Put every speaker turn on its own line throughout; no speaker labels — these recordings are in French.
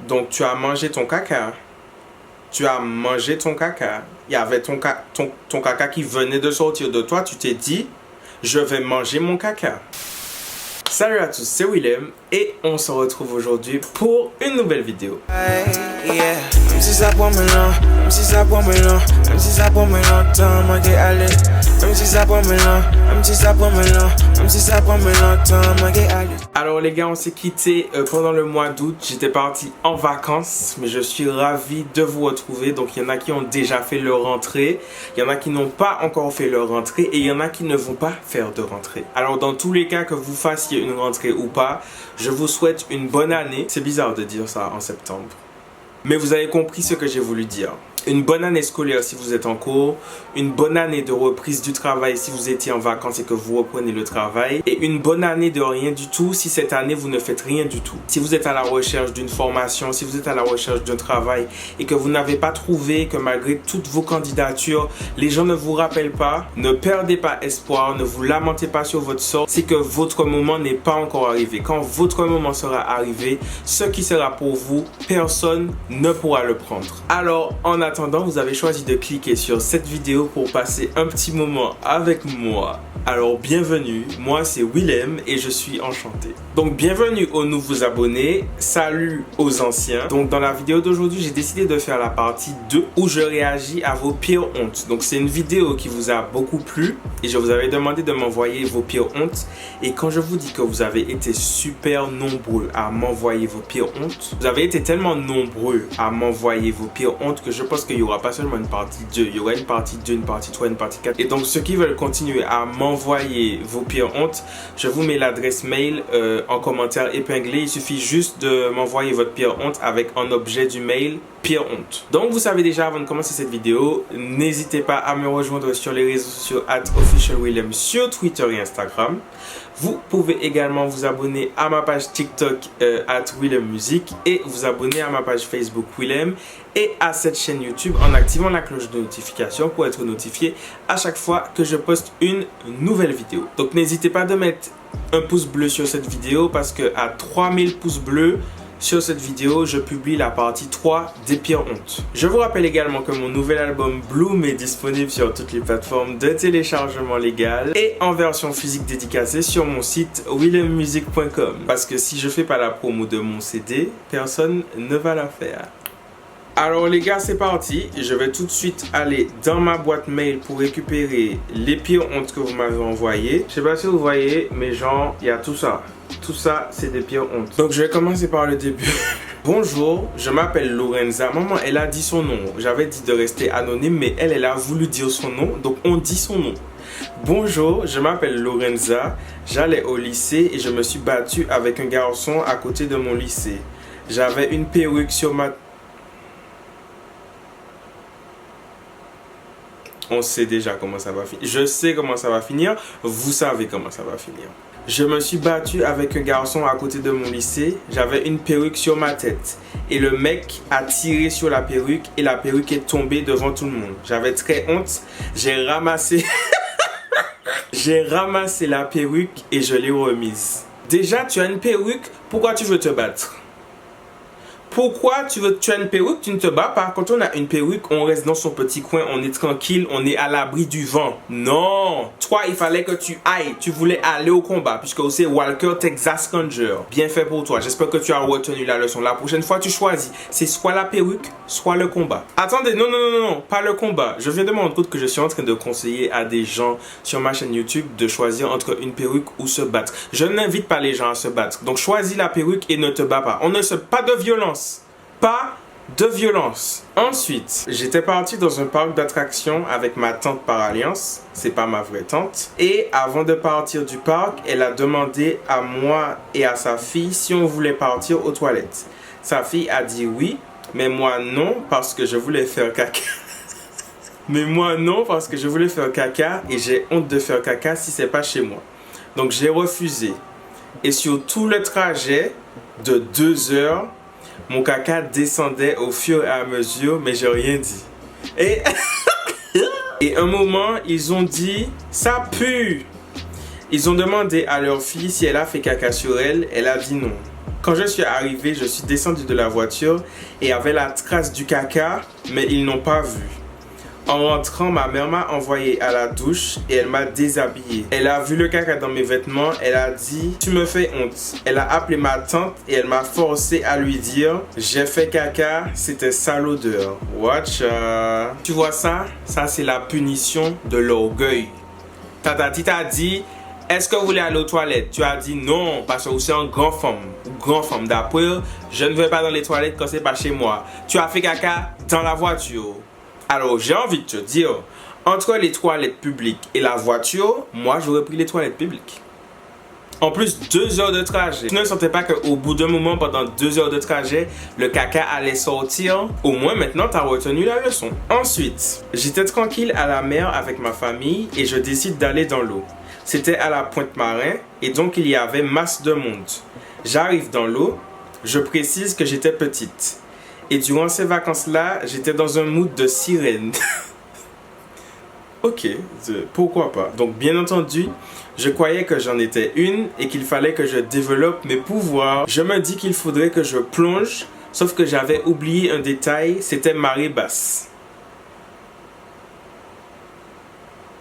Donc tu as mangé ton caca. Tu as mangé ton caca. Il y avait ton caca qui venait de sortir de toi. Tu t'es dit, je vais manger mon caca. Salut à tous, c'est Willem et on se retrouve aujourd'hui pour une nouvelle vidéo. Alors les gars, on s'est quitté pendant le mois d'août. J'étais parti en vacances, mais je suis ravi de vous retrouver. Donc il y en a qui ont déjà fait leur rentrée, il y en a qui n'ont pas encore fait leur rentrée et il y en a qui ne vont pas faire de rentrée. Alors dans tous les cas, que vous fassiez une rentrée ou pas, je vous souhaite une bonne année. C'est bizarre de dire ça en septembre, mais vous avez compris ce que j'ai voulu dire. Une bonne année scolaire si vous êtes en cours, une bonne année de reprise du travail si vous étiez en vacances et que vous reprenez le travail, et une bonne année de rien du tout si cette année vous ne faites rien du tout. Si vous êtes à la recherche d'une formation, si vous êtes à la recherche d'un travail et que vous n'avez pas trouvé, que malgré toutes vos candidatures, les gens ne vous rappellent pas, ne perdez pas espoir, ne vous lamentez pas sur votre sort, c'est que votre moment n'est pas encore arrivé. Quand votre moment sera arrivé, ce qui sera pour vous, personne ne pourra le prendre. Alors, en attendant, vous avez choisi de cliquer sur cette vidéo pour passer un petit moment avec moi. Alors bienvenue, moi c'est Willem et je suis enchanté. Donc bienvenue aux nouveaux abonnés, salut aux anciens. Donc dans la vidéo d'aujourd'hui, j'ai décidé de faire la partie 2 où je réagis à vos pires hontes. Donc c'est une vidéo qui vous a beaucoup plu et je vous avais demandé de m'envoyer vos pires hontes. Et quand je vous dis que vous avez été super nombreux à m'envoyer vos pires hontes, vous avez été tellement nombreux à m'envoyer vos pires hontes que je pense qu'il n'y aura pas seulement une partie 2, il y aura une partie 2, une partie 3, une partie 4. Et donc ceux qui veulent continuer à m'envoyer vos pires hontes, je vous mets l'adresse mail en commentaire épinglé. Il suffit juste de m'envoyer votre pire honte avec un objet du mail pire honte. Donc vous savez déjà, avant de commencer cette vidéo, n'hésitez pas à me rejoindre sur les réseaux sociaux @officialwillem sur Twitter et Instagram. Vous pouvez également vous abonner à ma page TikTok @WillemMusic et vous abonner à ma page Facebook Willem et à cette chaîne YouTube en activant la cloche de notification pour être notifié à chaque fois que je poste une nouvelle vidéo. Donc n'hésitez pas de mettre un pouce bleu sur cette vidéo parce que à 3000 pouces bleus sur cette vidéo, je publie la partie 3 des pires hontes. Je vous rappelle également que mon nouvel album Bloom est disponible sur toutes les plateformes de téléchargement légal et en version physique dédicacée sur mon site willemmusic.com. Parce que si je fais pas la promo de mon CD, personne ne va la faire. Alors les gars, c'est parti. Je vais tout de suite aller dans ma boîte mail pour récupérer les pires hontes que vous m'avez envoyées. Je sais pas si vous voyez, mais genre, il y a tout ça. Tout ça, c'est des pires hontes. Donc je vais commencer par le début. Bonjour, je m'appelle Lorenza. Maman, elle a dit son nom. J'avais dit de rester anonyme, mais elle a voulu dire son nom. Donc on dit son nom. Bonjour, je m'appelle Lorenza. J'allais au lycée et je me suis battue avec un garçon à côté de mon lycée. J'avais une perruque sur ma... On sait déjà comment ça va finir. Je sais comment ça va finir. Vous savez comment ça va finir. Je me suis battu avec un garçon à côté de mon lycée. J'avais une perruque sur ma tête. Et le mec a tiré sur la perruque et la perruque est tombée devant tout le monde. J'avais très honte. J'ai ramassé... J'ai ramassé la perruque et je l'ai remise. Déjà, tu as une perruque. Pourquoi tu veux te battre? Pourquoi tu as une perruque, tu ne te bats pas? Quand on a une perruque, on reste dans son petit coin, on est tranquille, on est à l'abri du vent. Non! Toi, il fallait que tu ailles. Tu voulais aller au combat, puisque c'est Walker Texas Ranger. Bien fait pour toi. J'espère que tu as retenu la leçon. La prochaine fois, tu choisis. C'est soit la perruque, soit le combat. Attendez, non, pas le combat. Je viens de me rendre compte que je suis en train de conseiller à des gens sur ma chaîne YouTube de choisir entre une perruque ou se battre. Je n'invite pas les gens à se battre. Donc, choisis la perruque et ne te bats pas. Pas de violence. Pas de violence. Ensuite, j'étais parti dans un parc d'attractions avec ma tante par alliance. C'est pas ma vraie tante. Et avant de partir du parc, elle a demandé à moi et à sa fille si on voulait partir aux toilettes. Sa fille a dit oui, mais moi non parce que je voulais faire caca. Mais moi non parce que je voulais faire caca et j'ai honte de faire caca si c'est pas chez moi. Donc j'ai refusé. Et sur tout le trajet de 2 heures, mon caca descendait au fur et à mesure, mais j'ai rien dit. Et un moment, ils ont dit, ça pue. Ils ont demandé à leur fille si elle a fait caca sur elle. Elle a dit non. Quand je suis arrivé, je suis descendu de la voiture et avait la trace du caca, mais ils n'ont pas vu. En rentrant, ma mère m'a envoyé à la douche et elle m'a déshabillé. Elle a vu le caca dans mes vêtements, elle a dit « Tu me fais honte ». Elle a appelé ma tante et elle m'a forcé à lui dire « J'ai fait caca, c'était sale odeur ». Watch out. Tu vois ça? Ça c'est la punition de l'orgueil. Tata t'a dit « Est-ce que vous voulez aller aux toilettes ?» Tu as dit non parce que vous êtes un grand femme. D'après, je ne vais pas dans les toilettes quand c'est pas chez moi. Tu as fait caca dans la voiture. Alors, j'ai envie de te dire, entre les toilettes publiques et la voiture, moi, j'aurais pris les toilettes publiques. En plus, 2 heures de trajet. Tu ne sentais pas qu'au bout d'un moment, pendant 2 heures de trajet, le caca allait sortir. Au moins, maintenant, tu as retenu la leçon. Ensuite, j'étais tranquille à la mer avec ma famille et je décide d'aller dans l'eau. C'était à la Pointe-Marin et donc il y avait masse de monde. J'arrive dans l'eau, je précise que j'étais petite. Et durant ces vacances-là, j'étais dans un mood de sirène. Ok, pourquoi pas. Donc bien entendu, je croyais que j'en étais une et qu'il fallait que je développe mes pouvoirs. Je me dis qu'il faudrait que je plonge, sauf que j'avais oublié un détail, c'était marée basse.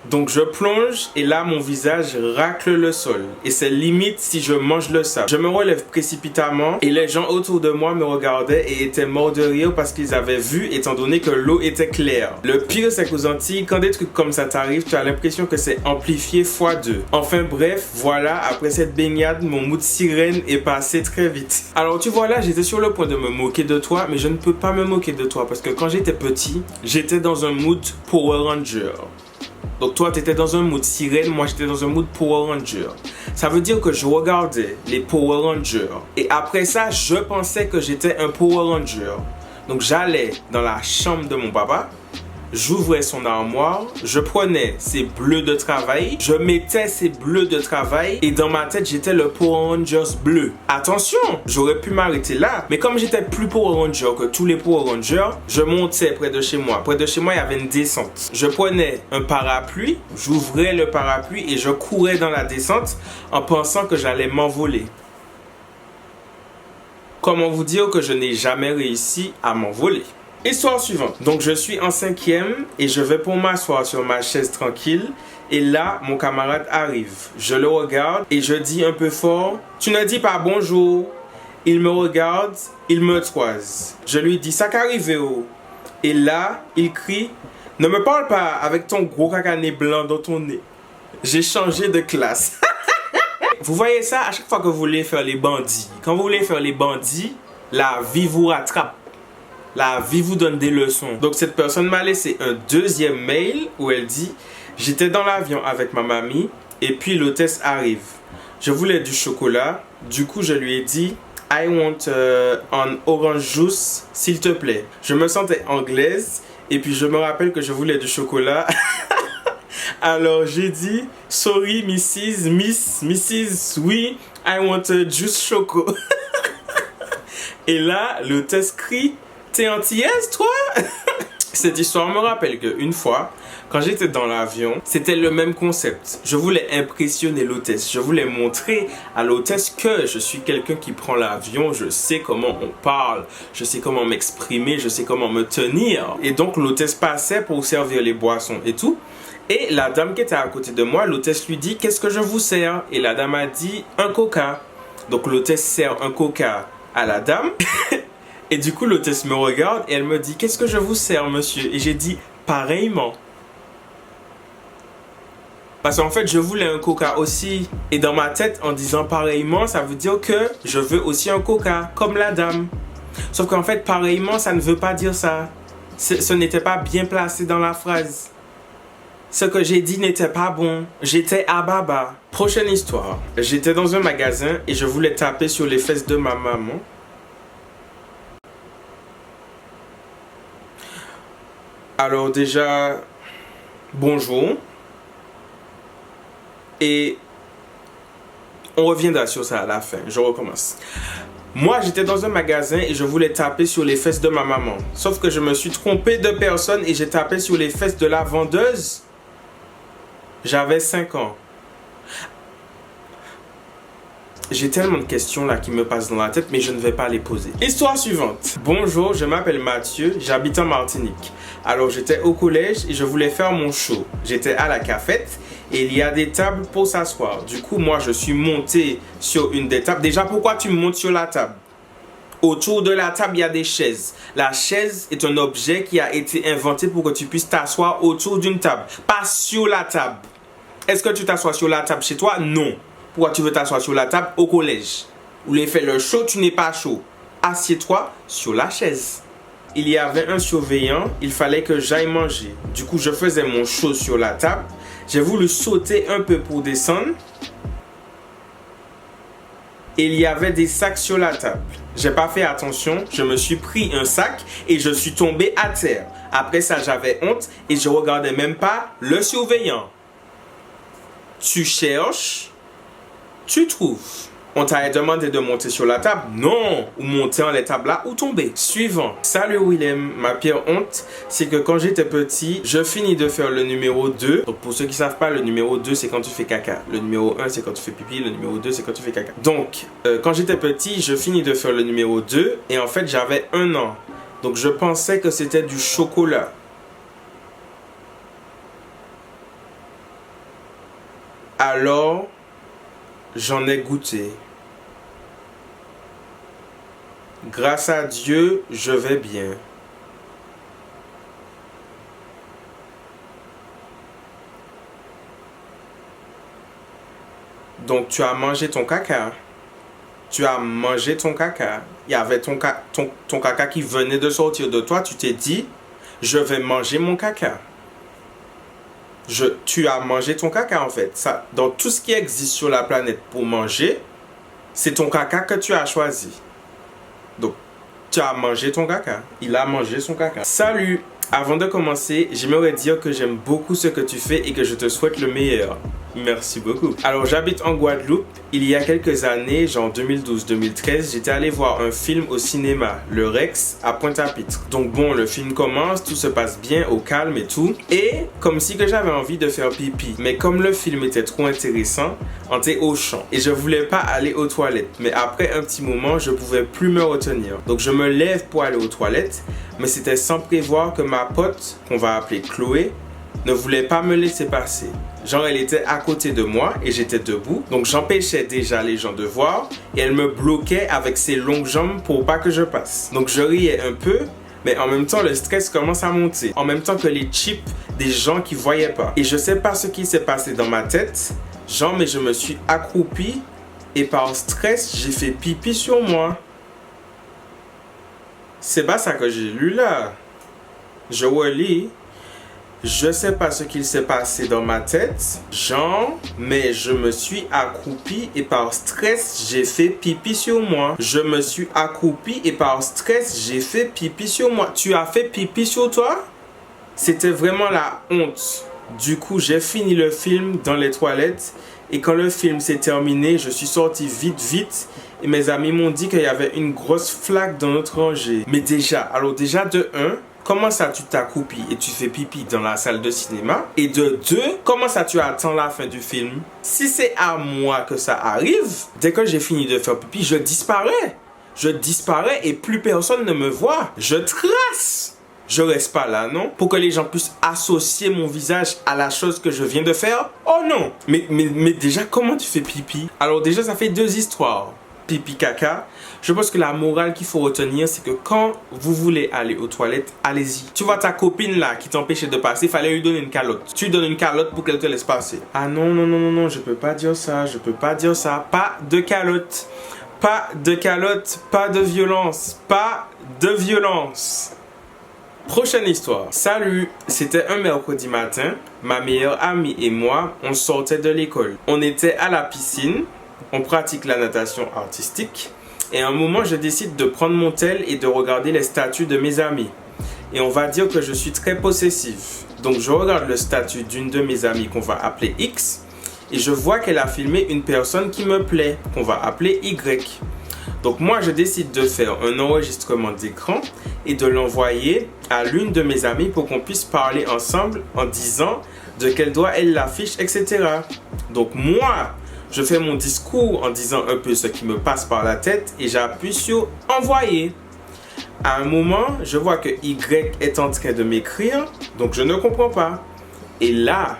Donc je plonge et là mon visage racle le sol. Et c'est limite si je mange le sable. Je me relève précipitamment et les gens autour de moi me regardaient et étaient morts de rire parce qu'ils avaient vu étant donné que l'eau était claire. Le pire c'est qu'aux Antilles, quand des trucs comme ça t'arrivent, tu as l'impression que c'est amplifié x2. Enfin bref, voilà, après cette baignade, mon mood sirène est passé très vite. Alors tu vois là, j'étais sur le point de me moquer de toi, mais je ne peux pas me moquer de toi parce que quand j'étais petit, j'étais dans un mood Power Ranger. Donc toi, tu étais dans un mood sirène, moi j'étais dans un mood Power Ranger. Ça veut dire que je regardais les Power Rangers. Et après ça, je pensais que j'étais un Power Ranger. Donc j'allais dans la chambre de mon papa, j'ouvrais son armoire, je prenais ses bleus de travail, je mettais ses bleus de travail et dans ma tête, j'étais le Power Rangers bleu. Attention, j'aurais pu m'arrêter là, mais comme j'étais plus Power Ranger que tous les Power Rangers, je montais près de chez moi. Près de chez moi, il y avait une descente. Je prenais un parapluie, j'ouvrais le parapluie et je courais dans la descente en pensant que j'allais m'envoler. Comment vous dire que je n'ai jamais réussi à m'envoler? Histoire suivante. Donc je suis en 5e et je vais pour m'asseoir sur ma chaise tranquille. Et là, mon camarade arrive. Je le regarde et je dis un peu fort, « Tu ne dis pas bonjour ». Il me regarde, il me toise. Je lui dis, « Ça qu'arrive oh ». Et là, il crie, « Ne me parle pas avec ton gros cacané blanc dans ton nez ». J'ai changé de classe. Vous voyez ça à chaque fois que vous voulez faire les bandits. Quand vous voulez faire les bandits, la vie vous rattrape. La vie vous donne des leçons. Donc cette personne m'a laissé un 2e mail où elle dit « J'étais dans l'avion avec ma mamie et puis l'hôtesse arrive. Je voulais du chocolat. Du coup, je lui ai dit « I want an orange juice, s'il te plaît. » Je me sentais anglaise et puis je me rappelle que je voulais du chocolat. Alors j'ai dit « Sorry, Mrs. Oui, I want juice choco. » Et là, l'hôtesse crie « T'es antillaise, toi ?» Cette histoire me rappelle qu'une fois, quand j'étais dans l'avion, c'était le même concept. Je voulais impressionner l'hôtesse. Je voulais montrer à l'hôtesse que je suis quelqu'un qui prend l'avion. Je sais comment on parle. Je sais comment m'exprimer. Je sais comment me tenir. Et donc, l'hôtesse passait pour servir les boissons et tout. Et la dame qui était à côté de moi, l'hôtesse lui dit « Qu'est-ce que je vous sers ?» Et la dame a dit « Un coca ». Donc, l'hôtesse sert un coca à la dame. Et du coup, l'hôtesse me regarde et elle me dit « Qu'est-ce que je vous sers, monsieur ?» Et j'ai dit « Pareillement ». Parce qu'en fait, je voulais un coca aussi. Et dans ma tête, en disant « pareillement », ça veut dire que je veux aussi un coca, comme la dame. Sauf qu'en fait, « pareillement », ça ne veut pas dire ça. Ce n'était pas bien placé dans la phrase. Ce que j'ai dit n'était pas bon. J'étais à baba. Prochaine histoire. J'étais dans un magasin et je voulais taper sur les fesses de ma maman. Alors déjà, bonjour. Et on reviendra sur ça à la fin. Je recommence. Moi, j'étais dans un magasin et je voulais taper sur les fesses de ma maman. Sauf que je me suis trompé de personne et j'ai tapé sur les fesses de la vendeuse. J'avais 5 ans. J'ai tellement de questions là qui me passent dans la tête, mais je ne vais pas les poser. Histoire suivante. Bonjour, je m'appelle Mathieu, j'habite en Martinique. Alors j'étais au collège et je voulais faire mon show. J'étais à la cafette et il y a des tables pour s'asseoir. Du coup, moi je suis monté sur une des tables. Déjà, pourquoi tu montes sur la table? Autour de la table, il y a des chaises. La chaise est un objet qui a été inventé pour que tu puisses t'asseoir autour d'une table, pas sur la table. Est-ce que tu t'assois sur la table chez toi? Non. Pourquoi tu veux t'asseoir sur la table au collège? Où les fait le show, tu n'es pas chaud. Assieds-toi sur la chaise. Il y avait un surveillant, il fallait que j'aille manger. Du coup, je faisais mon show sur la table. J'ai voulu sauter un peu pour descendre. Et il y avait des sacs sur la table. J'ai pas fait attention, je me suis pris un sac et je suis tombé à terre. Après ça, j'avais honte et je regardais même pas le surveillant. Tu cherches, tu trouves. On t'a demandé de monter sur la table? Non! Ou monter en les tables là ou tomber. Suivant. Salut Willem. Ma pire honte, c'est que quand j'étais petit, je finis de faire le numéro 2. Donc pour ceux qui savent pas, le numéro 2 c'est quand tu fais caca. Le numéro 1 c'est quand tu fais pipi. Le numéro 2 c'est quand tu fais caca. Donc quand j'étais petit, je finis de faire le numéro 2 et en fait j'avais 1 an. Donc je pensais que c'était du chocolat. Alors, j'en ai goûté. Grâce à Dieu, je vais bien. Donc, tu as mangé ton caca. Tu as mangé ton caca. Il y avait ton caca qui venait de sortir de toi. Tu t'es dit, je vais manger mon caca. Tu as mangé ton caca en fait. Ça, dans tout ce qui existe sur la planète pour manger, c'est ton caca que tu as choisi. Donc, tu as mangé ton caca. Il a mangé son caca. Salut! Avant de commencer, j'aimerais dire que j'aime beaucoup ce que tu fais et que je te souhaite le meilleur. Merci beaucoup. Alors, j'habite en Guadeloupe. Il y a quelques années, genre 2012-2013, j'étais allé voir un film au cinéma, le Rex, à Pointe-à-Pitre. Donc bon, le film commence, tout se passe bien, au calme et tout. Et comme si que j'avais envie de faire pipi. Mais comme le film était trop intéressant, on était au champ. Et je voulais pas aller aux toilettes. Mais après un petit moment, je pouvais plus me retenir. Donc je me lève pour aller aux toilettes. Mais c'était sans prévoir que ma pote, qu'on va appeler Chloé, ne voulait pas me laisser passer. Genre, elle était à côté de moi et j'étais debout. Donc, j'empêchais déjà les gens de voir. Et elle me bloquait avec ses longues jambes pour pas que je passe. Donc, je riais un peu. Mais en même temps, le stress commence à monter. En même temps que les chips des gens qui voyaient pas. Et je sais pas ce qui s'est passé dans ma tête. Genre, mais je me suis accroupi. Et par stress, j'ai fait pipi sur moi. C'est pas ça que j'ai lu là. Je relis. Je sais pas ce qu'il s'est passé dans ma tête, genre, mais je me suis accroupi et par stress, j'ai fait pipi sur moi. Je me suis accroupi et par stress, j'ai fait pipi sur moi. Tu as fait pipi sur toi? C'était vraiment la honte. Du coup, j'ai fini le film dans les toilettes et quand le film s'est terminé, je suis sorti vite et mes amis m'ont dit qu'il y avait une grosse flaque dans notre rangée. Mais déjà de 1, comment ça tu t'accroupis et tu fais pipi dans la salle de cinéma? Et de 2, comment ça tu attends la fin du film? Si c'est à moi que ça arrive, dès que j'ai fini de faire pipi, je disparais. Je disparais et plus personne ne me voit. Je trace. Je reste pas là, non? Pour que les gens puissent associer mon visage à la chose que je viens de faire? Oh non! Mais déjà, comment tu fais pipi? Alors déjà, ça fait 2 histoires. Pipi caca. Je pense que la morale qu'il faut retenir, c'est que quand vous voulez aller aux toilettes, allez-y. Tu vois ta copine là qui t'empêchait de passer, il fallait lui donner une calotte. Tu lui donnes une calotte pour qu'elle te laisse passer. Ah non, je peux pas dire ça, je peux pas dire ça. Pas de calotte. Pas de calotte, pas de violence. Pas de violence. Prochaine histoire. Salut, c'était un mercredi matin. Ma meilleure amie et moi, on sortait de l'école. On était à la piscine. On pratique la natation artistique. Et à un moment, je décide de prendre mon tel et de regarder les statuts de mes amis. Et on va dire que je suis très possessif. Donc, je regarde le statut d'une de mes amies qu'on va appeler X. Et je vois qu'elle a filmé une personne qui me plaît, qu'on va appeler Y. Donc, moi, je décide de faire un enregistrement d'écran et de l'envoyer à l'une de mes amies pour qu'on puisse parler ensemble en disant de quel doigt elle l'affiche, etc. Donc, moi, Je fais mon discours en disant un peu ce qui me passe par la tête et j'appuie sur envoyer. À un moment, je vois que Y est en train de m'écrire, donc je ne comprends pas. Et là,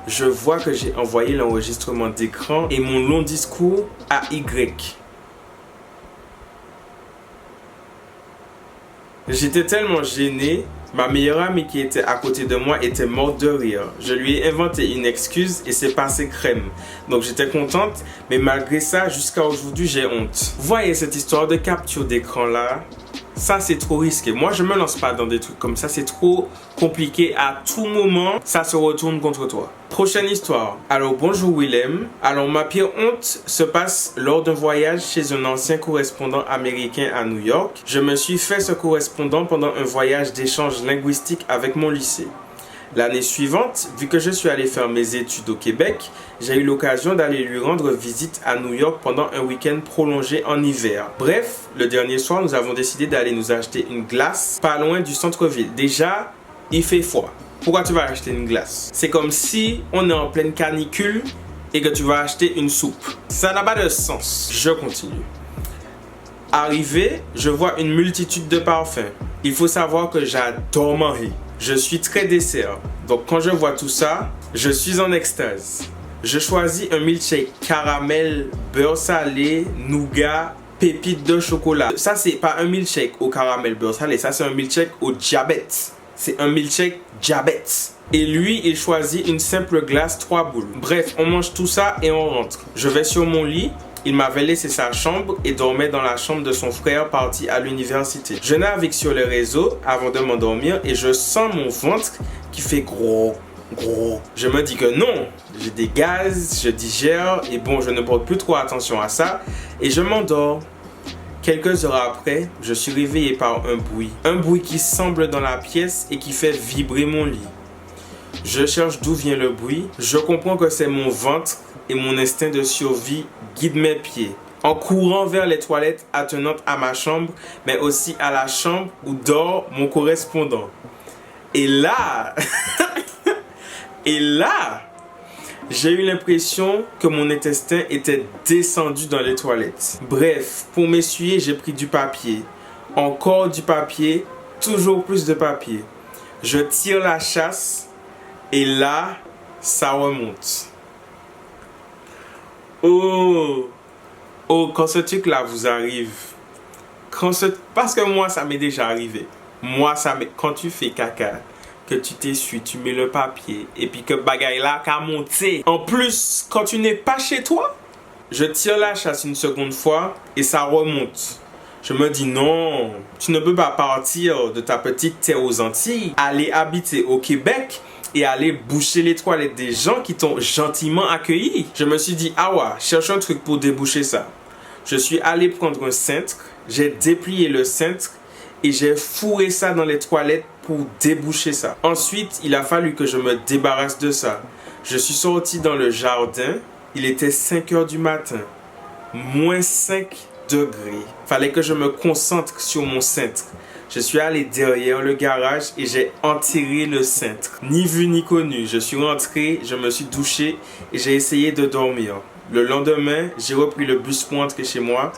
je vois que j'ai envoyé l'enregistrement d'écran et mon long discours à Y. J'étais tellement gêné, ma meilleure amie qui était à côté de moi était morte de rire. Je lui ai inventé une excuse et c'est passé crème. Donc j'étais contente, mais malgré ça, jusqu'à aujourd'hui, j'ai honte. Vous voyez cette histoire de capture d'écran là? Ça, c'est trop risqué. Moi, je me lance pas dans des trucs comme ça. C'est trop compliqué. À tout moment, ça se retourne contre toi. Prochaine histoire. Alors, bonjour Willem. Alors, ma pire honte se passe lors d'un voyage chez un ancien correspondant américain à New York. Je me suis fait ce correspondant pendant un voyage d'échange linguistique avec mon lycée. L'année suivante, vu que je suis allé faire mes études au Québec, j'ai eu l'occasion d'aller lui rendre visite à New York pendant un week-end prolongé en hiver. Bref, le dernier soir, nous avons décidé d'aller nous acheter une glace pas loin du centre-ville. Déjà, il fait froid. Pourquoi tu vas acheter une glace? C'est comme si on est en pleine canicule et que tu vas acheter une soupe. Ça n'a pas de sens. Je continue. Arrivé, je vois une multitude de parfums. Il faut savoir que j'adore manger. Je suis très dessert. Donc quand je vois tout ça, je suis en extase. Je choisis un milkshake caramel, beurre salé, nougat, pépites de chocolat. Ça, c'est pas un milkshake au caramel, beurre salé. Ça, c'est un milkshake au diabète. C'est un milkshake diabète. Et lui, il choisit une simple glace 3 boules. Bref, on mange tout ça et on rentre. Je vais sur mon lit. Il m'avait laissé sa chambre et dormait dans la chambre de son frère parti à l'université. Je navigue sur les réseaux avant de m'endormir et je sens mon ventre qui fait gros. Je me dis que non, j'ai des gaz, je digère et bon, je ne porte plus trop attention à ça et je m'endors. Quelques heures après, je suis réveillé par un bruit. Un bruit qui semble dans la pièce et qui fait vibrer mon lit. Je cherche d'où vient le bruit. Je comprends que c'est mon ventre et mon instinct de survie guide mes pieds. En courant vers les toilettes attenantes à ma chambre, mais aussi à la chambre où dort mon correspondant. Et là, j'ai eu l'impression que mon intestin était descendu dans les toilettes. Bref, pour m'essuyer, j'ai pris du papier. Encore du papier, toujours plus de papier. Je tire la chasse et là, ça remonte. Oh, quand ce truc-là vous arrive, parce que moi, ça m'est déjà arrivé. Quand tu fais caca, que tu t'essuies, tu mets le papier, et puis que bagaille là qu'a monté. En plus, quand tu n'es pas chez toi, je tire la chasse une seconde fois, et ça remonte. Je me dis non, tu ne peux pas partir de ta petite terre aux Antilles, aller habiter au Québec, et aller boucher les toilettes des gens qui t'ont gentiment accueilli. Je me suis dit, ah ouais, cherche un truc pour déboucher ça. Je suis allé prendre un cintre, j'ai déplié le cintre et j'ai fourré ça dans les toilettes pour déboucher ça. Ensuite, il a fallu que je me débarrasse de ça. Je suis sorti dans le jardin, il était 5 heures du matin, moins 5 degrés. Fallait que je me concentre sur mon cintre. Je suis allé derrière le garage et j'ai enterré le cintre. Ni vu ni connu. Je suis rentré, je me suis douché et j'ai essayé de dormir. Le lendemain, j'ai repris le bus pour rentrer chez moi.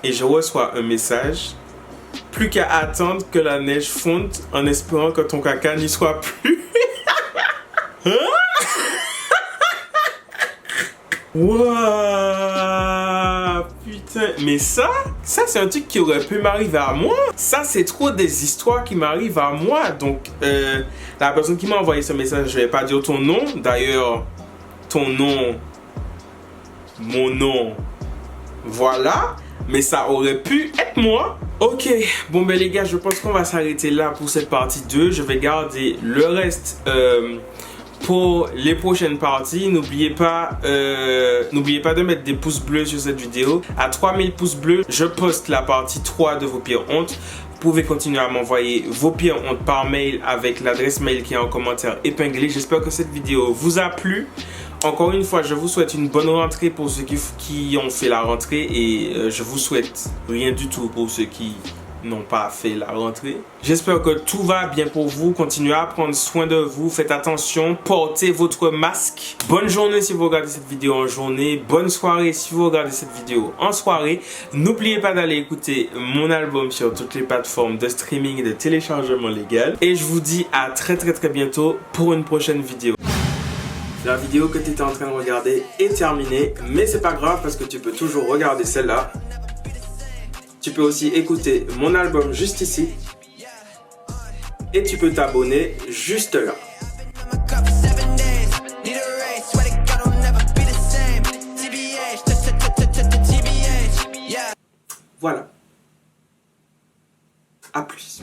Et je reçois un message. Plus qu'à attendre que la neige fonde en espérant que ton caca n'y soit plus. Wouah, putain, mais ça c'est un truc qui aurait pu m'arriver à moi. Ça c'est trop des histoires qui m'arrivent à moi. Donc la personne qui m'a envoyé ce message, je vais pas dire ton nom. D'ailleurs, ton nom, mon nom, voilà. Mais ça aurait pu être moi. Ok, bon ben les gars, je pense qu'on va s'arrêter là pour cette partie 2. Je vais garder le reste pour les prochaines parties. N'oubliez pas de mettre des pouces bleus sur cette vidéo. À 3000 pouces bleus, je poste la partie 3 de vos pires hontes. Vous pouvez continuer à m'envoyer vos pires hontes par mail avec l'adresse mail qui est en commentaire épinglé. J'espère que cette vidéo vous a plu. Encore une fois, je vous souhaite une bonne rentrée pour ceux qui ont fait la rentrée et je vous souhaite rien du tout pour ceux qui n'ont pas fait la rentrée. J'espère que tout va bien pour vous. Continuez à prendre soin de vous. Faites attention. Portez votre masque. Bonne journée si vous regardez cette vidéo en journée. Bonne soirée si vous regardez cette vidéo en soirée. N'oubliez pas d'aller écouter mon album sur toutes les plateformes de streaming et de téléchargement légal. Et je vous dis à très bientôt pour une prochaine vidéo. La vidéo que tu étais en train de regarder est terminée, mais c'est pas grave parce que tu peux toujours regarder celle-là. Tu peux aussi écouter mon album juste ici. Et tu peux t'abonner juste là. Voilà. À plus.